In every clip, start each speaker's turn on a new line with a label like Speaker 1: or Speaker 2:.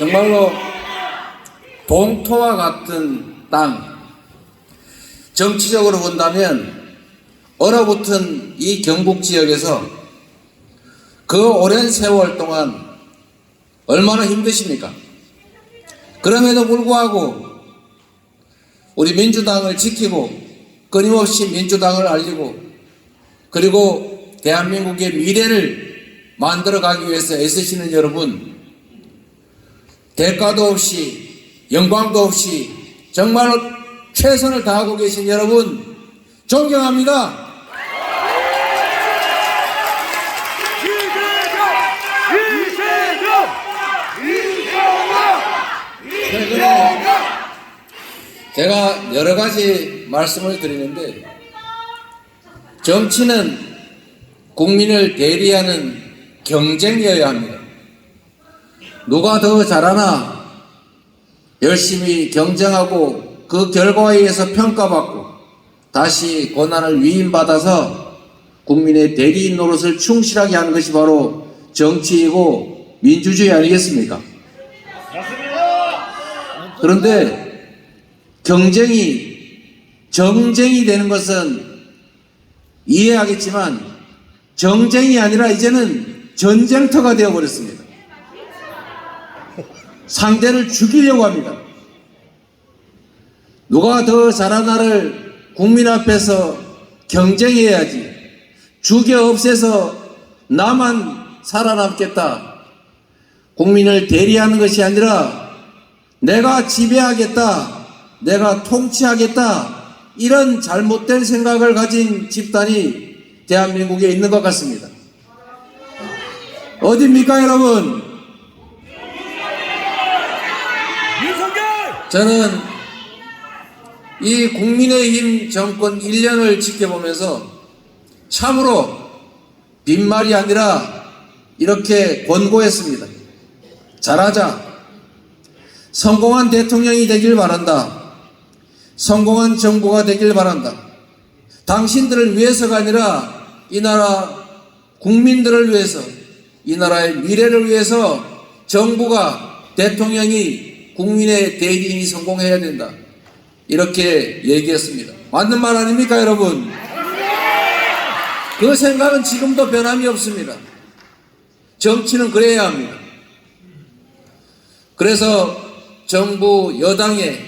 Speaker 1: 정말로 동토와 같은 땅, 정치적으로 본다면 얼어붙은 이 경북 지역에서 그 오랜 세월 동안 얼마나 힘드십니까? 그럼에도 불구하고 우리 민주당을 지키고 끊임없이 민주당을 알리고 그리고 대한민국의 미래를 만들어가기 위해서 애쓰시는 여러분, 대가도 없이 영광도 없이 정말로 최선을 다하고 계신 여러분 존경합니다. 제가 여러 가지 말씀을 드리는데, 정치는 국민을 대리하는 경쟁이어야 합니다. 누가 더 잘하나 열심히 경쟁하고 그 결과에 의해서 평가받고 다시 권한을 위임받아서 국민의 대리인 노릇을 충실하게 하는 것이 바로 정치이고 민주주의 아니겠습니까? 그런데 정쟁이 되는 것은 이해하겠지만 정쟁이 아니라 이제는 전쟁터가 되어버렸습니다. 상대를 죽이려고 합니다. 누가 더 잘하나를 국민 앞에서 경쟁해야지, 죽여 없애서 나만 살아남겠다, 국민을 대리하는 것이 아니라 내가 지배하겠다, 내가 통치하겠다, 이런 잘못된 생각을 가진 집단이 대한민국에 있는 것 같습니다. 어디입니까 여러분? 저는 이 국민의힘 정권 1년을 지켜보면서 참으로 빈말이 아니라 이렇게 권고했습니다. 잘하자. 성공한 대통령이 되길 바란다. 성공한 정부가 되길 바란다. 당신들을 위해서가 아니라 이 나라 국민들을 위해서, 이 나라의 미래를 위해서 정부가, 대통령이, 국민의 대리인이 성공해야 된다. 이렇게 얘기했습니다. 맞는 말 아닙니까 여러분? 그 생각은 지금도 변함이 없습니다. 정치는 그래야 합니다. 그래서 정부 여당에,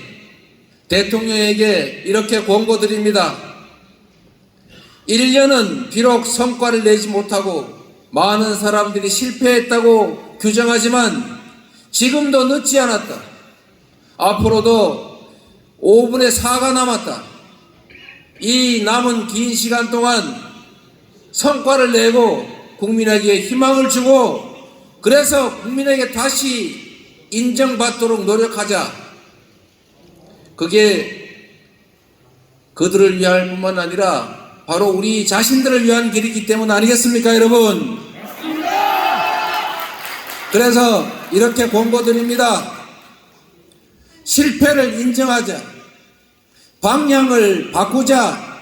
Speaker 1: 대통령에게 이렇게 권고드립니다. 1년은 비록 성과를 내지 못하고 많은 사람들이 실패했다고 규정하지만 지금도 늦지 않았다. 앞으로도 5분의 4가 남았다. 이 남은 긴 시간 동안 성과를 내고 국민에게 희망을 주고, 그래서 국민에게 다시 인정받도록 노력하자. 그게 그들을 위할 뿐만 아니라 바로 우리 자신들을 위한 길이기 때문 아니겠습니까 여러분? 그래서 이렇게 권고드립니다. 실패를 인정하자. 방향을 바꾸자.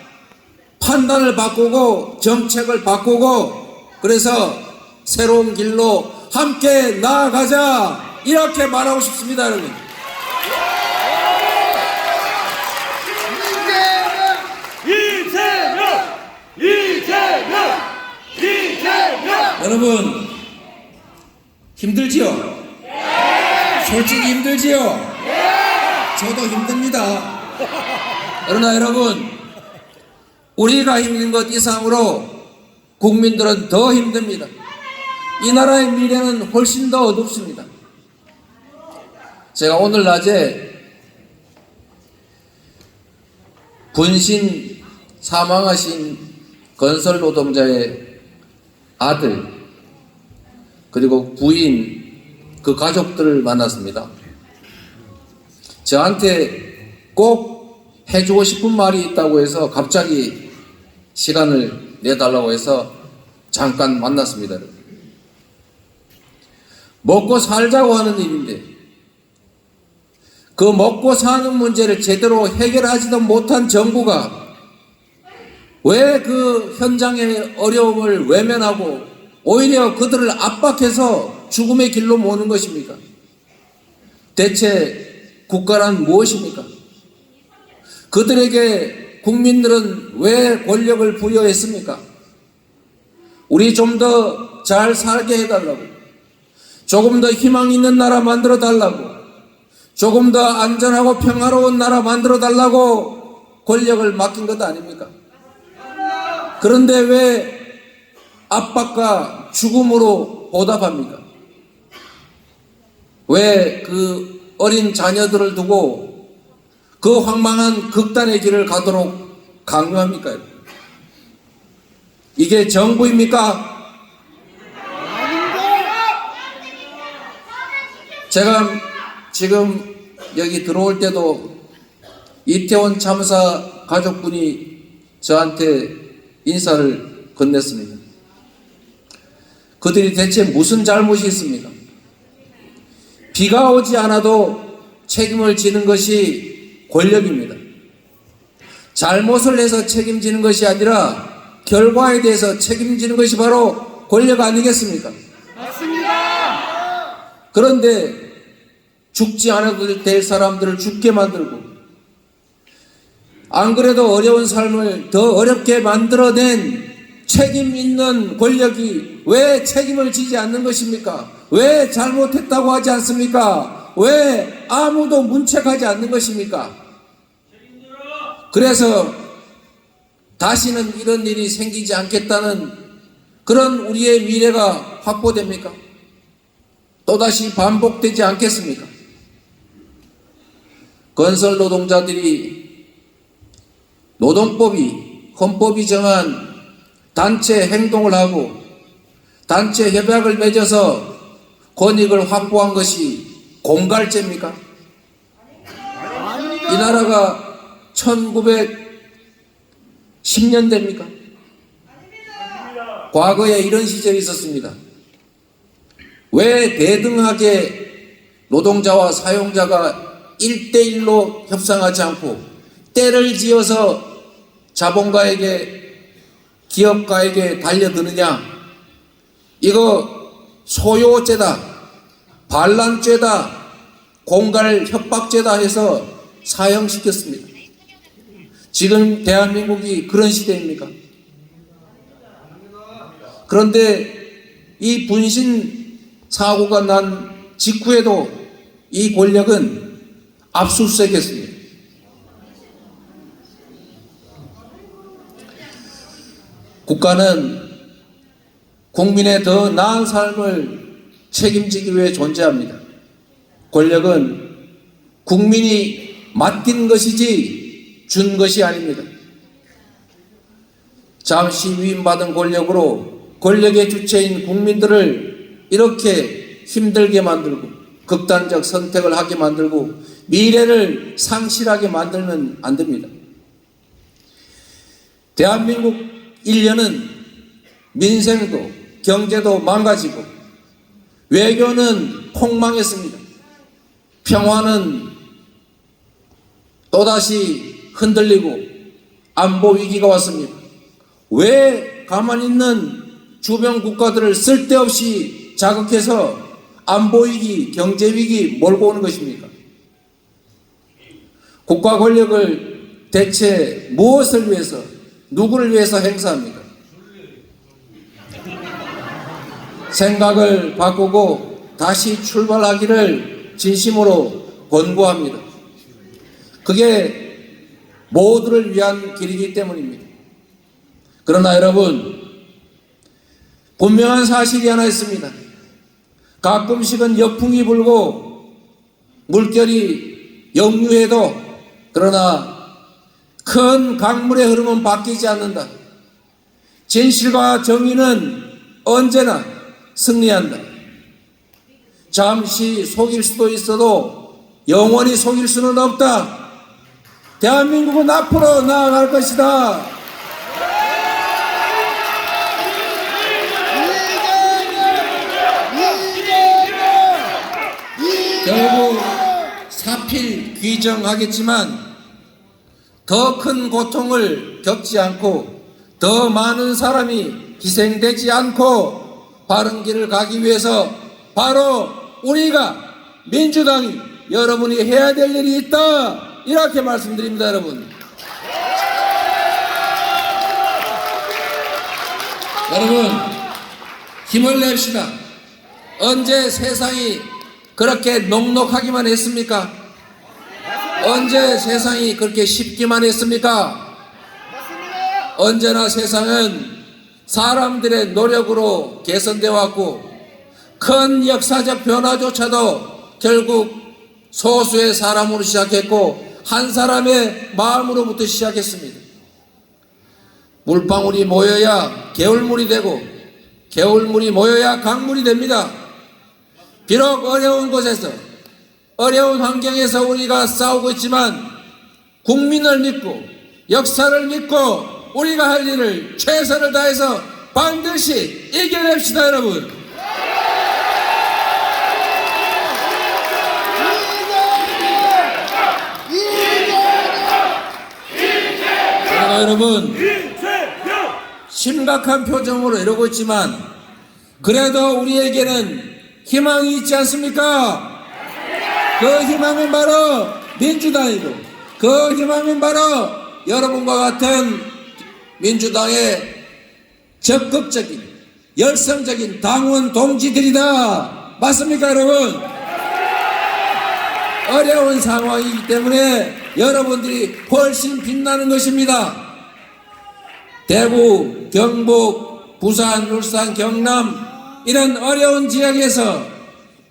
Speaker 1: 판단을 바꾸고 정책을 바꾸고, 그래서 새로운 길로 함께 나아가자. 이렇게 말하고 싶습니다 여러분. 이재명! 여러분 힘들지요? 솔직히 힘들지요? 저도 힘듭니다. 그러나 여러분, 우리가 힘든 것 이상으로 국민들은 더 힘듭니다. 이 나라의 미래는 훨씬 더 어둡습니다. 제가 오늘 낮에 분신 사망하신 건설 노동자의 아들 그리고 부인, 그 가족들을 만났습니다. 저한테 꼭 해주고 싶은 말이 있다고 해서 갑자기 시간을 내달라고 해서 잠깐 만났습니다. 먹고 살자고 하는 일인데 그 먹고 사는 문제를 제대로 해결하지도 못한 정부가 왜 그 현장의 어려움을 외면하고 오히려 그들을 압박해서 죽음의 길로 모는 것입니까? 대체 국가란 무엇입니까? 그들에게 국민들은 왜 권력을 부여했습니까? 우리 좀 더 잘 살게 해달라고, 조금 더 희망 있는 나라 만들어 달라고, 조금 더 안전하고 평화로운 나라 만들어 달라고 권력을 맡긴 것 아닙니까? 그런데 왜 압박과 죽음으로 보답합니까? 왜 그 어린 자녀들을 두고 그 황망한 극단의 길을 가도록 강요합니까? 이게 정부입니까? 제가 지금 여기 들어올 때도 이태원 참사 가족분이 저한테 인사를 건넸습니다. 그들이 대체 무슨 잘못이 있습니까? 비가 오지 않아도 책임을 지는 것이 권력입니다. 잘못을 해서 책임지는 것이 아니라 결과에 대해서 책임지는 것이 바로 권력 아니겠습니까?
Speaker 2: 맞습니다.
Speaker 1: 그런데 죽지 않아도 될 사람들을 죽게 만들고, 안 그래도 어려운 삶을 더 어렵게 만들어낸 책임 있는 권력이 왜 책임을 지지 않는 것입니까? 왜 잘못했다고 하지 않습니까? 왜 아무도 문책하지 않는 것입니까? 그래서 다시는 이런 일이 생기지 않겠다는 그런 우리의 미래가 확보됩니까? 또다시 반복되지 않겠습니까? 건설 노동자들이 노동법이, 헌법이 정한 단체 행동을 하고 단체 협약을 맺어서 권익을 확보한 것이 공갈죄입니까? 이 나라가 1910년대입니까? 과거에 이런 시절이 있었습니다. 왜 대등하게 노동자와 사용자가 1대1로 협상하지 않고 때를 지어서 자본가에게, 기업가에게 달려드느냐? 이거 소요죄다, 반란죄다, 공갈 협박죄다 해서 사형시켰습니다. 지금 대한민국이 그런 시대입니까? 그런데 이 분신 사고가 난 직후에도 이 권력은 압수수색했습니다. 국가는 국민의 더 나은 삶을 책임지기 위해 존재합니다. 권력은 국민이 맡긴 것이지 준 것이 아닙니다. 잠시 위임받은 권력으로 권력의 주체인 국민들을 이렇게 힘들게 만들고 극단적 선택을 하게 만들고 미래를 상실하게 만들면 안 됩니다. 대한민국 인류는 민생도 경제도 망가지고 외교는 폭망했습니다. 평화는 또다시 흔들리고 안보 위기가 왔습니다. 왜 가만히 있는 주변 국가들을 쓸데없이 자극해서 안보 위기, 경제 위기 몰고 오는 것입니까? 국가 권력을 대체 무엇을 위해서, 누구를 위해서 행사합니까? 생각을 바꾸고 다시 출발하기를 진심으로 권고합니다. 그게 모두를 위한 길이기 때문입니다. 그러나 여러분, 분명한 사실이 하나 있습니다. 가끔씩은 역풍이 불고 물결이 역류해도 그러나 큰 강물의 흐름은 바뀌지 않는다. 진실과 정의는 언제나 승리한다. 잠시 속일 수도 있어도 영원히 속일 수는 없다. 대한민국은 앞으로 나아갈 것이다. 결국 사필 귀정하겠지만 더 큰 고통을 겪지 않고 더 많은 사람이 희생되지 않고 바른 길을 가기 위해서 바로 우리가 민주당이 여러분이 해야 될 일이 있다, 이렇게 말씀드립니다. 여러분, 힘을 냅시다. 언제 세상이 그렇게 녹록하기만 했습니까? 언제 세상이 그렇게 쉽기만 했습니까? 언제나 세상은 사람들의 노력으로 개선되어 왔고, 큰 역사적 변화조차도 결국 소수의 사람으로 시작했고, 한 사람의 마음으로부터 시작했습니다. 물방울이 모여야 개울물이 되고, 개울물이 모여야 강물이 됩니다. 비록 어려운 곳에서, 어려운 환경에서 우리가 싸우고 있지만, 국민을 믿고 역사를 믿고 우리가 할 일을 최선을 다해서 반드시 이겨냅시다. 여러분, 제가 여러분 심각한 표정으로 이러고 있지만, 그래도 우리에게는 희망이 있지 않습니까? 그 희망은 바로 민주당이고, 그 희망은 바로 여러분과 같은 민주당의 적극적인 열성적인 당원 동지들이다. 맞습니까, 여러분? 어려운 상황이기 때문에 여러분들이 훨씬 빛나는 것입니다. 대구, 경북, 부산, 울산, 경남, 이런 어려운 지역에서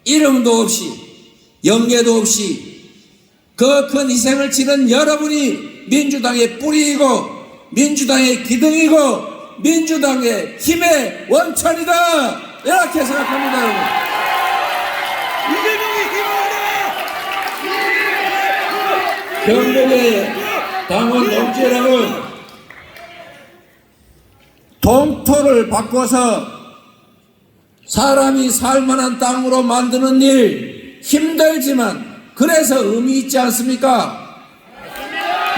Speaker 1: 이름도 없이 영예도 없이 그 큰 희생을 치른 여러분이 민주당의 뿌리이고, 민주당의 기둥이고, 민주당의 힘의 원천이다, 이렇게 생각합니다. 여러분, 경북의 당원 동지 여러분, 동토를 바꿔서 사람이 살만한 땅으로 만드는 일 힘들지만 그래서 의미 있지 않습니까?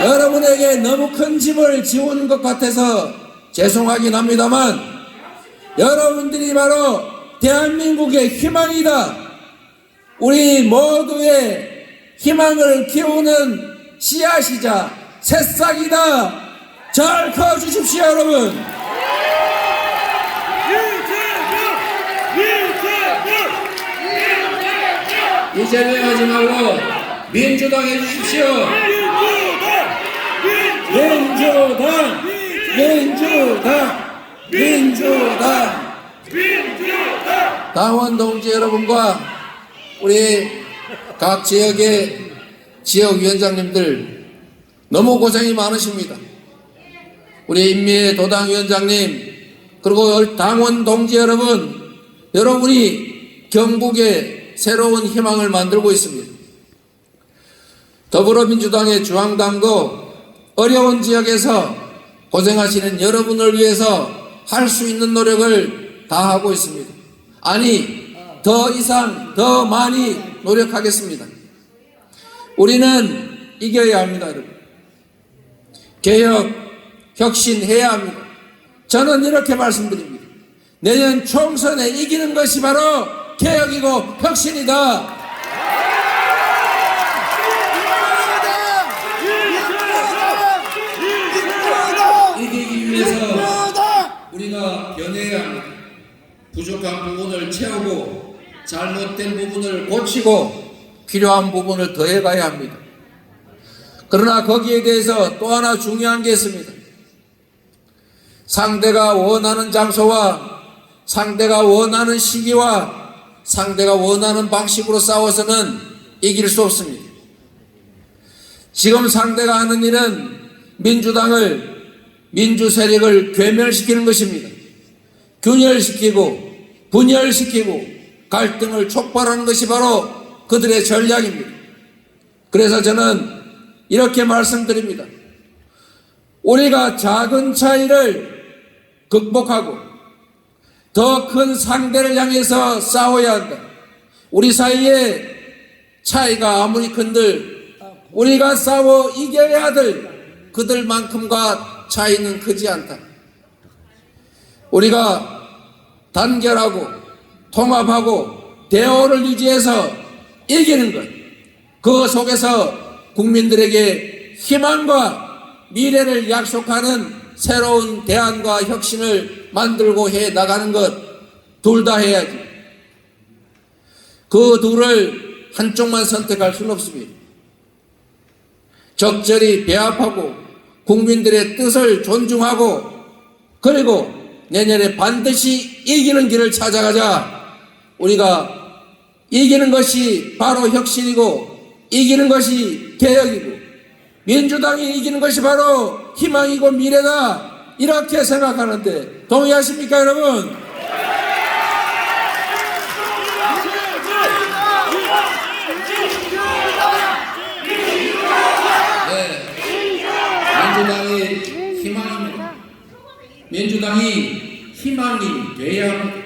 Speaker 1: 여러분에게 너무 큰 짐을 지우는 것 같아서 죄송하긴 합니다만, 여러분들이 바로 대한민국의 희망이다. 우리 모두의 희망을 키우는 씨앗이자 새싹이다. 잘 커주십시오. 여러분, 이재명 하지 말고 민주당 해주십시오. 민주당, 민주당, 민주당. 당원 동지 여러분과 우리 각 지역의 지역위원장님들 너무 고생이 많으십니다. 우리 임미애 도당위원장님, 그리고 당원 동지 여러분, 여러분이 경북의 새로운 희망을 만들고 있습니다. 더불어민주당의 중앙당도 어려운 지역에서 고생하시는 여러분을 위해서 할 수 있는 노력을 다하고 있습니다. 아니, 더 이상 더 많이 노력하겠습니다. 우리는 이겨야 합니다. 여러분, 개혁, 혁신해야 합니다. 저는 이렇게 말씀드립니다. 내년 총선에 이기는 것이 바로 개혁이고 혁신이다. 이기기 위해서 우리가 변해야 합니다. 부족한 부분을 채우고 잘못된 부분을 고치고 필요한 부분을 더해가야 합니다. 그러나 거기에 대해서 또 하나 중요한 게 있습니다. 상대가 원하는 장소와 상대가 원하는 시기와 상대가 원하는 방식으로 싸워서는 이길 수 없습니다. 지금 상대가 하는 일은 민주당을, 민주 세력을 괴멸시키는 것입니다. 균열시키고 분열시키고 갈등을 촉발하는 것이 바로 그들의 전략입니다. 그래서 저는 이렇게 말씀드립니다. 우리가 작은 차이를 극복하고 더 큰 상대를 향해서 싸워야 한다. 우리 사이에 차이가 아무리 큰들 우리가 싸워 이겨야 될 그들만큼과 차이는 크지 않다. 우리가 단결하고 통합하고 대오를 유지해서 이기는 것, 그 속에서 국민들에게 희망과 미래를 약속하는 새로운 대안과 혁신을 만들고 해 나가는 것 둘 다 해야지. 그 둘을 한쪽만 선택할 수는 없습니다. 적절히 배합하고 국민들의 뜻을 존중하고 그리고 내년에 반드시 이기는 길을 찾아가자. 우리가 이기는 것이 바로 혁신이고 이기는 것이 개혁이고 민주당이 이기는 것이 바로 희망이고 미래다. 이렇게 생각하는데 동의하십니까 여러분? 민주당이 희망입니다. 민주당이 희망이 돼야 합니다.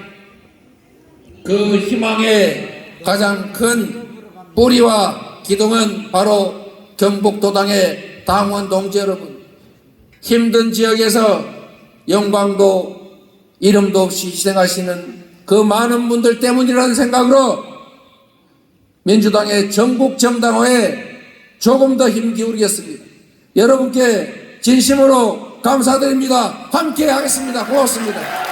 Speaker 1: 그 희망의 가장 큰 뿌리와 기둥은 바로 경북도당의 당원 동지 여러분, 힘든 지역에서 영광도 이름도 없이 희생하시는 그 많은 분들 때문이라는 생각으로 민주당의 전국 정당화에 조금 더 힘 기울이겠습니다. 여러분께 진심으로 감사드립니다. 함께 하겠습니다. 고맙습니다.